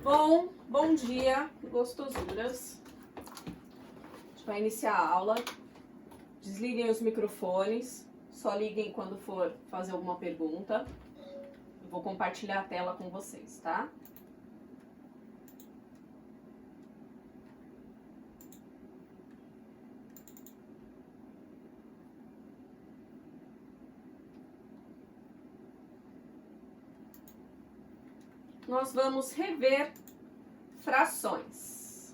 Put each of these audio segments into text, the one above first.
Bom dia, gostosuras. A gente vai iniciar a aula. Desliguem os microfones, só liguem quando for fazer alguma pergunta. Eu vou compartilhar a tela com vocês, tá? Nós vamos rever frações.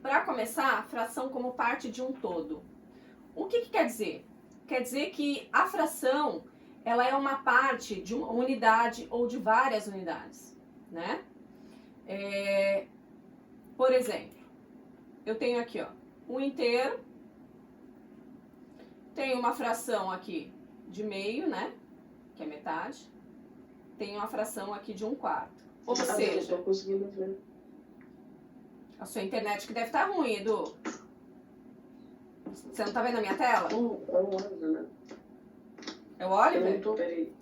Para começar, fração como parte de um todo. O que quer dizer? Quer dizer que a fração, ela é uma parte de uma unidade ou de várias unidades, né? Por exemplo, eu tenho aqui, ó, um inteiro, tenho uma fração aqui de meio, né? Que é metade. Tenho uma fração aqui de 1/4. Ou seja, eu tô conseguindo ver. A sua internet que deve estar ruim, Edu. Você não tá vendo a minha tela? É o Oliver, né? É o Oliver? Eu não tô, peraí.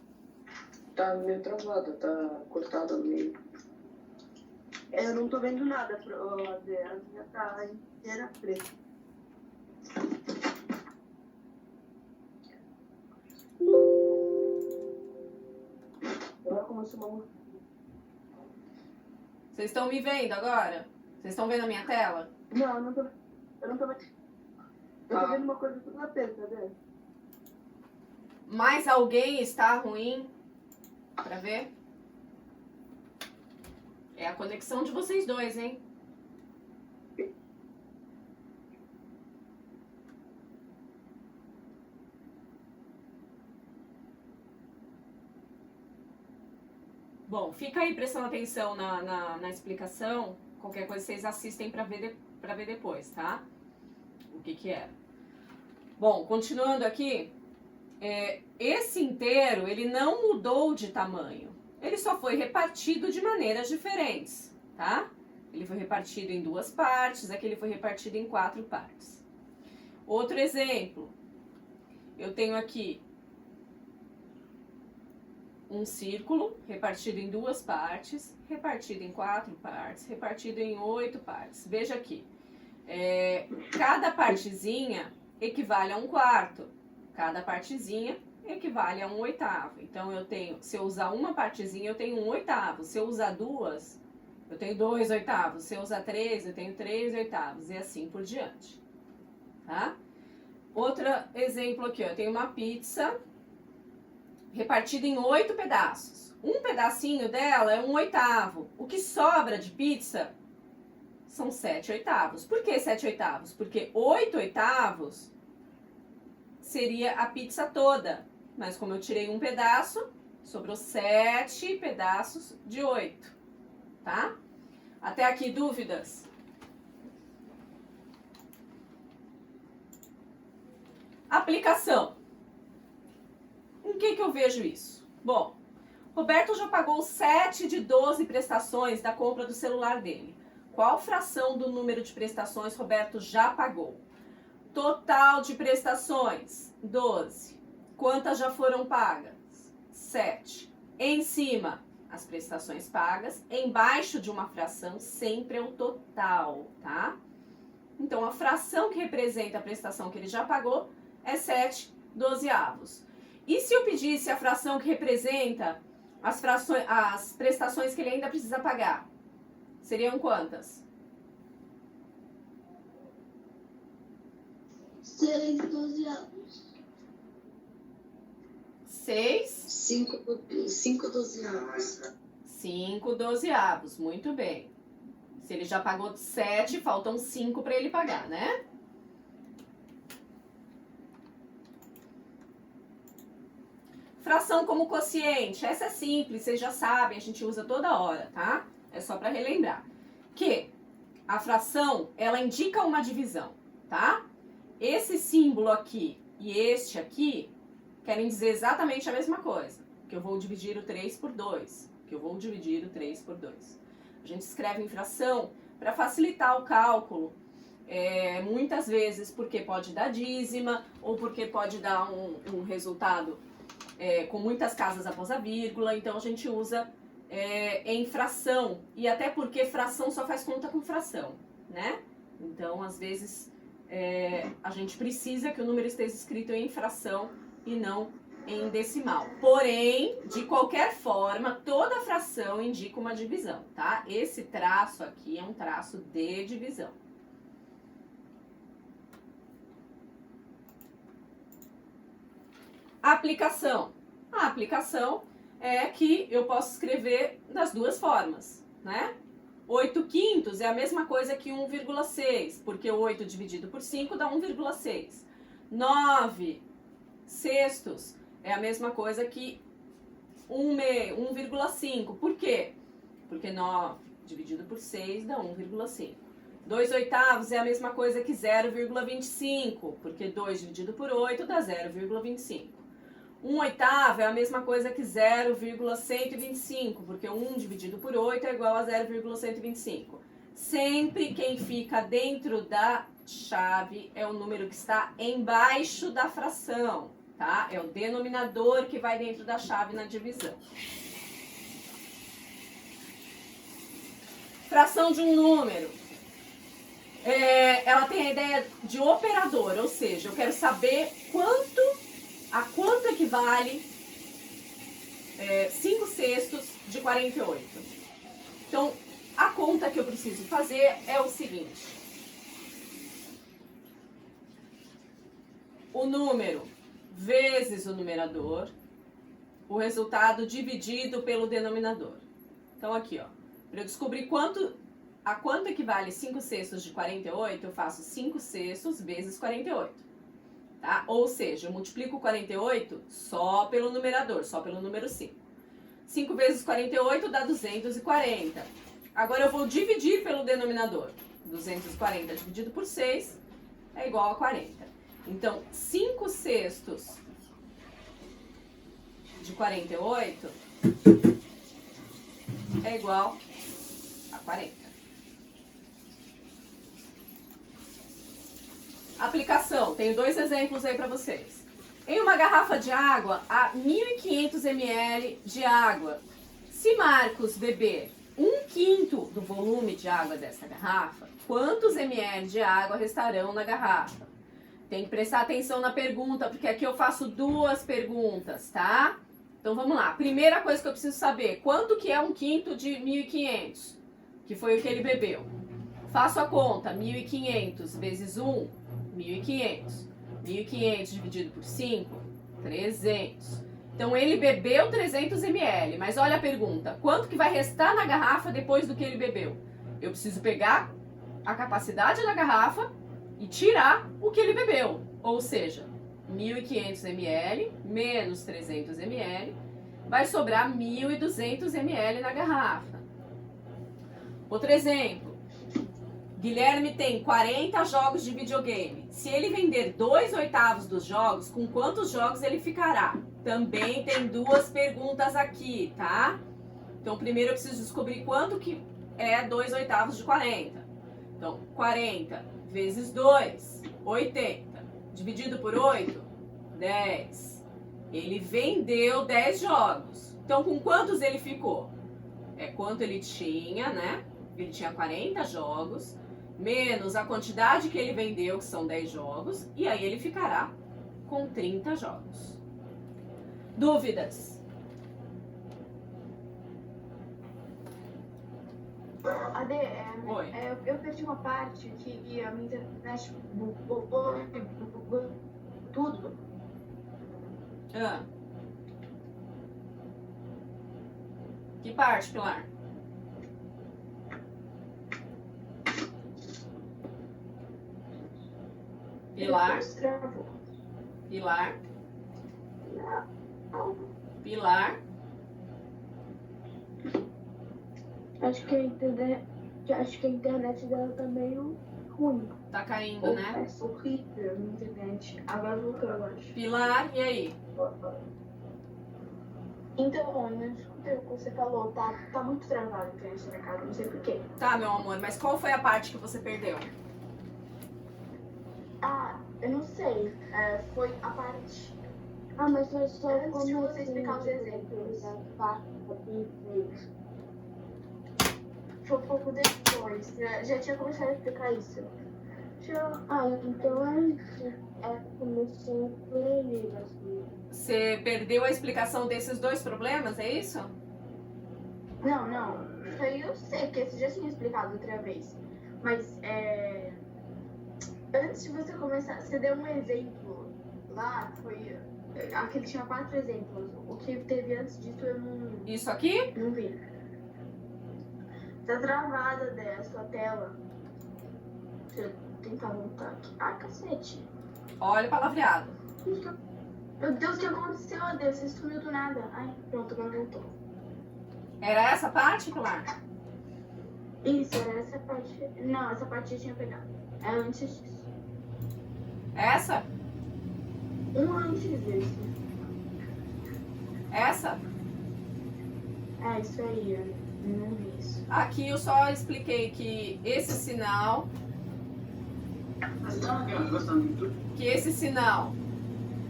Tá meio travado, tá cortado no meio. Eu não tô vendo nada, a minha tá inteira preta. Agora começou uma... Vocês estão me vendo agora? Vocês estão vendo a minha tela? Não, eu não tô vendo. Eu tô vendo uma coisa tudo na tela, tá vendo? Mais alguém está ruim? Pra ver? É a conexão de vocês dois, hein? Bom, fica aí prestando atenção na explicação. Qualquer coisa vocês assistem pra ver depois, tá? O que é. Bom, continuando aqui. Esse inteiro, ele não mudou de tamanho. Ele só foi repartido de maneiras diferentes, tá? Ele foi repartido em 2 partes, aqui ele foi repartido em 4 partes. Outro exemplo. Eu tenho aqui um círculo repartido em 2 partes, repartido em 4 partes, repartido em 8 partes. Veja aqui, cada partezinha equivale a 1/4, cada partezinha equivale a 1/8. Então eu tenho, se eu usar uma partezinha, eu tenho 1/8. Se eu usar 2, eu tenho 2/8. Se eu usar 3, eu tenho 3/8 e assim por diante, tá? Outro exemplo aqui, ó, eu tenho uma pizza repartida em 8 pedaços. Um pedacinho dela é 1/8. O que sobra de pizza são 7/8. Por que 7/8? Porque 8/8 seria a pizza toda. Mas como eu tirei um pedaço, sobrou 7 pedaços de 8. Tá? Até aqui, dúvidas? Aplicação. Em que eu vejo isso? Bom, Roberto já pagou 7 de 12 prestações da compra do celular dele. Qual fração do número de prestações Roberto já pagou? Total de prestações, 12. Quantas já foram pagas? 7. Em cima, as prestações pagas. Embaixo de uma fração, sempre é o total, tá? Então, a fração que representa a prestação que ele já pagou é 7/12. E se eu pedisse a fração que representa as prestações que ele ainda precisa pagar? Seriam quantas? 6/12. 6? 5/12. 5/12. Muito bem. Se ele já pagou 7, faltam 5 para ele pagar, né? Fração como quociente. Essa é simples, vocês já sabem, a gente usa toda hora, tá? É só para relembrar. Que a fração, ela indica uma divisão, tá? Esse símbolo aqui e este aqui querem dizer exatamente a mesma coisa. Que eu vou dividir o 3 por 2. Que eu vou dividir o 3 por 2. A gente escreve em fração para facilitar o cálculo. Muitas vezes porque pode dar dízima ou porque pode dar um resultado com muitas casas após a vírgula, então a gente usa em fração, e até porque fração só faz conta com fração, né? Então, às vezes, a gente precisa que o número esteja escrito em fração e não em decimal. Porém, de qualquer forma, toda fração indica uma divisão, tá? Esse traço aqui é um traço de divisão. Aplicação. A aplicação é que eu posso escrever das duas formas, né? 8/5 é a mesma coisa que 1,6, porque 8 dividido por 5 dá 1,6. 9/6 é a mesma coisa que 1,5. Por quê? Porque 9 dividido por 6 dá 1,5. 2/8 é a mesma coisa que 0,25, porque 2 dividido por 8 dá 0,25. 1/8 é a mesma coisa que 0,125, porque 1 dividido por 8 é igual a 0,125. Sempre quem fica dentro da chave é o número que está embaixo da fração, tá? É o denominador que vai dentro da chave na divisão. Fração de um número. Ela tem a ideia de operador, ou seja, eu quero saber a quanto equivale 5/6 de 48. Então, a conta que eu preciso fazer é o seguinte. O número vezes o numerador, o resultado dividido pelo denominador. Então, aqui, ó, para eu descobrir a quanto equivale 5/6 de 48, eu faço 5/6 vezes 48. Tá? Ou seja, eu multiplico 48 só pelo numerador, só pelo número 5. 5 vezes 48 dá 240. Agora eu vou dividir pelo denominador. 240 dividido por 6 é igual a 40. Então, 5/6 de 48 é igual a 40. Aplicação, tenho dois exemplos aí para vocês. Em uma garrafa de água, há 1.500 ml de água. Se Marcos beber 1/5 do volume de água dessa garrafa, quantos ml de água restarão na garrafa? Tem que prestar atenção na pergunta, porque aqui eu faço duas perguntas, tá? Então vamos lá. Primeira coisa que eu preciso saber, quanto que é 1/5 de 1.500? Que foi o que ele bebeu. Faço a conta, 1.500 vezes 1, 1.500. 1.500 dividido por 5, 300. Então ele bebeu 300 ml, mas olha a pergunta, quanto que vai restar na garrafa depois do que ele bebeu? Eu preciso pegar a capacidade da garrafa e tirar o que ele bebeu, ou seja, 1.500 ml menos 300 ml, vai sobrar 1.200 ml na garrafa. Outro exemplo. Guilherme tem 40 jogos de videogame. Se ele vender 2/8 dos jogos, com quantos jogos ele ficará? Também tem duas perguntas aqui, tá? Então, primeiro eu preciso descobrir quanto que é 2/8 de 40. Então, 40 vezes 2, 80. Dividido por 8, 10. Ele vendeu 10 jogos. Então, com quantos ele ficou? É quanto ele tinha, né? Ele tinha 40 jogos. Menos a quantidade que ele vendeu, que são 10 jogos, e aí ele ficará com 30 jogos. Dúvidas? Ade, Oi. eu perdi uma parte que a minha internet bugou tudo. Que parte, Pilar? Pilar? Pilar? Pilar? Acho que a internet dela tá meio ruim. Tá caindo, né? É horrível a minha internet. Agora voltou, eu acho. Pilar, e aí? Então, eu não escutei o que você falou. Tá muito travado a internet na minha casa, não sei porquê. Tá, meu amor, mas qual foi a parte que você perdeu? Ah, eu não sei. Foi a parte Ah, mas foi só Antes de como você explicar os exemplos. Foi um pouco depois. Já tinha começado a explicar isso. Ah, então antes começou por aí, assim. Você perdeu a explicação desses dois problemas, é isso? Não. Isso aí eu sei, porque você já tinha explicado outra vez. Mas antes de você começar, você deu um exemplo lá, foi. Aquele tinha 4 exemplos. O que teve antes disso eu Isso aqui? não vi. Tá travada a sua tela. Deixa eu tentar voltar aqui. Ah, cacete. Olha o palavreado. Meu Deus, o que aconteceu? Deus, você sumiu do nada. Ai, pronto, agora voltou. Era essa parte, Pilar? Isso, era essa parte. Não, essa parte eu tinha pegado. É antes disso. Essa? Um antes desse. Essa? É, isso aí, eu não vi isso. Aqui eu só expliquei que esse sinal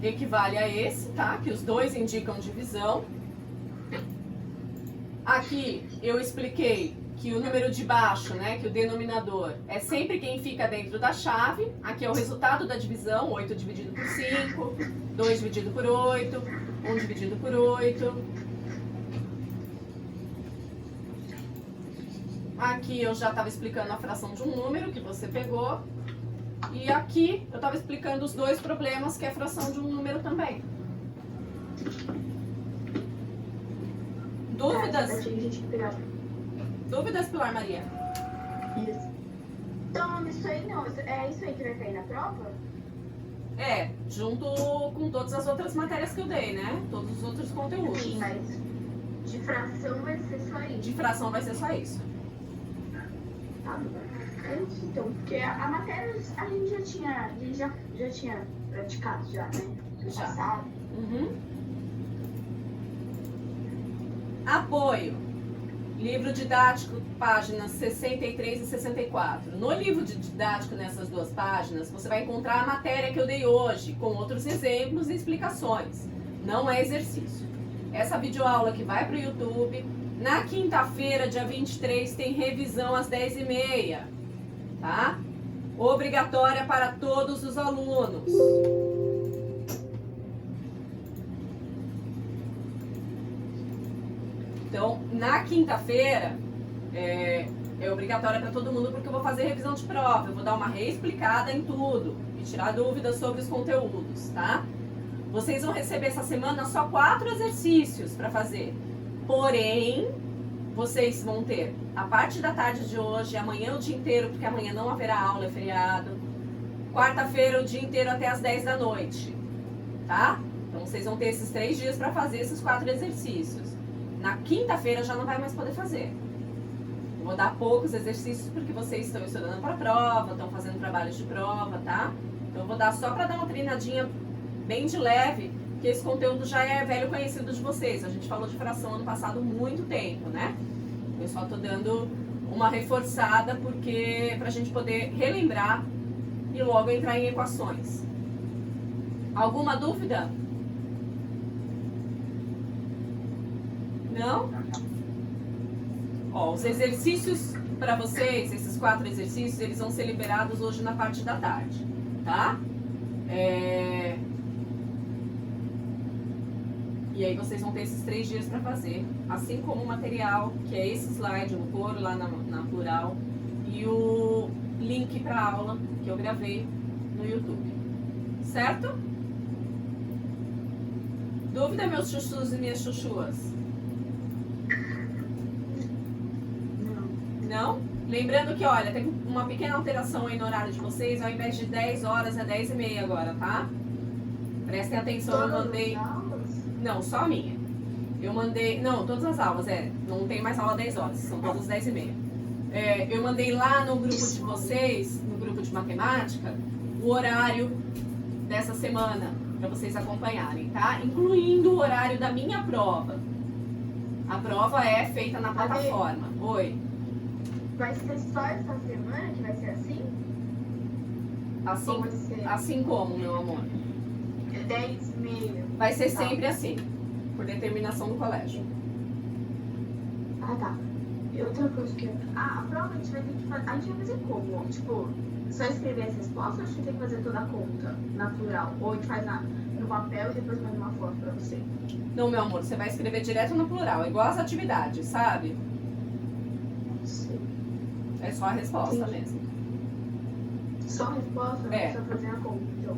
equivale a esse, tá? Que os dois indicam divisão. Aqui eu expliquei que o número de baixo, né, que o denominador, é sempre quem fica dentro da chave. Aqui é o resultado da divisão, 8 dividido por 5, 2 dividido por 8, 1 dividido por 8. Aqui eu já estava explicando a fração de um número que você pegou. E aqui eu estava explicando os dois problemas, que é a fração de um número também. Dúvidas? Dúvidas, Pilar Maria? Isso. Então, isso aí não. É isso aí que vai cair na prova? É, junto com todas as outras matérias que eu dei, né? Todos os outros conteúdos. Sim, mas de fração vai ser só isso. De fração vai ser só isso. Tá bom. É isso, então, porque a matéria a gente já tinha praticado já, né? No Já. passado. Uhum. Apoio. Livro didático, páginas 63 e 64. No livro didático, nessas duas páginas, você vai encontrar a matéria que eu dei hoje, com outros exemplos e explicações. Não é exercício. Essa videoaula que vai para o YouTube. Na quinta-feira, dia 23, tem revisão às 10h30. Tá? Obrigatória para todos os alunos. Então, na quinta-feira, é obrigatória para todo mundo, porque eu vou fazer revisão de prova. Eu vou dar uma reexplicada em tudo e tirar dúvidas sobre os conteúdos, tá? Vocês vão receber essa semana só 4 exercícios para fazer. Porém, vocês vão ter a parte da tarde de hoje, amanhã o dia inteiro, porque amanhã não haverá aula, é feriado. Quarta-feira o dia inteiro até as 10 da noite, tá? Então vocês vão ter esses 3 dias para fazer esses 4 exercícios. Na quinta-feira já não vai mais poder fazer. Eu vou dar poucos exercícios porque vocês estão estudando para a prova, estão fazendo trabalhos de prova, tá? Então eu vou dar só para dar uma treinadinha bem de leve, que esse conteúdo já é velho conhecido de vocês. A gente falou de fração ano passado há muito tempo, né? Eu só tô dando uma reforçada porque pra gente poder relembrar e logo entrar em equações. Alguma dúvida? Não? Ó, os exercícios para vocês, esses 4 exercícios, eles vão ser liberados hoje na parte da tarde, tá? E aí vocês vão ter esses 3 dias para fazer, assim como o material, que é esse slide, eu vou pôr lá na plural, e o link para aula que eu gravei no YouTube. Certo? Dúvida, meus chuchus e minhas chuchuas? Não? Lembrando que, olha, tem uma pequena alteração aí no horário de vocês, ao invés de 10 horas é 10h30 agora, tá? Prestem atenção, eu mandei... Não, só a minha. Eu mandei... Não, todas as aulas, não tem mais aula 10 horas, são todas 10h30. Eu mandei lá no grupo de vocês, no grupo de matemática, o horário dessa semana, para vocês acompanharem, tá? Incluindo o horário da minha prova. A prova é feita na plataforma. Oi. Vai ser só essa semana que vai ser assim? Assim como, meu amor? 10h30. Vai ser sempre assim, por determinação do colégio. Ah, tá. E outra coisa que a prova a gente vai ter que fazer. A gente vai fazer como? Tipo, só escrever as respostas ou a gente tem que fazer toda a conta na plural? Ou a gente faz no papel e depois manda uma foto pra você? Não, meu amor, você vai escrever direto no plural, igual as atividades, sabe? Sim. É só a resposta Sim. mesmo. Só a resposta? Não É. precisa fazer a conta, então.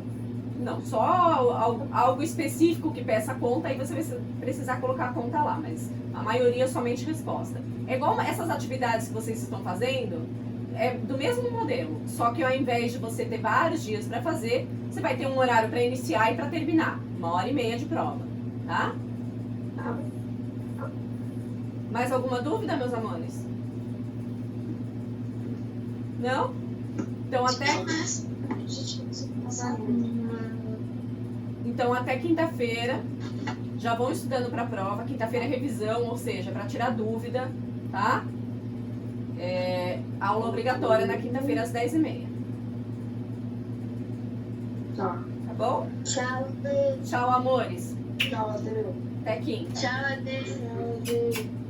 Não, só algo específico que peça a conta, aí você vai precisar colocar a conta lá, mas a maioria é somente resposta. É igual essas atividades que vocês estão fazendo, é do mesmo modelo, só que ao invés de você ter vários dias para fazer, você vai ter um horário para iniciar e para terminar, 1h30 de prova, tá? Tá bom. Mais alguma dúvida, meus amores? Não? Então até quinta-feira já vão estudando para a prova. Quinta-feira é revisão, ou seja, para tirar dúvida, tá? Aula obrigatória na quinta-feira às 10h30. Tá. Tá bom? Tchau, beijo. Tchau, amores. Tchau, Adeu. Até quinta. Tchau, beijo.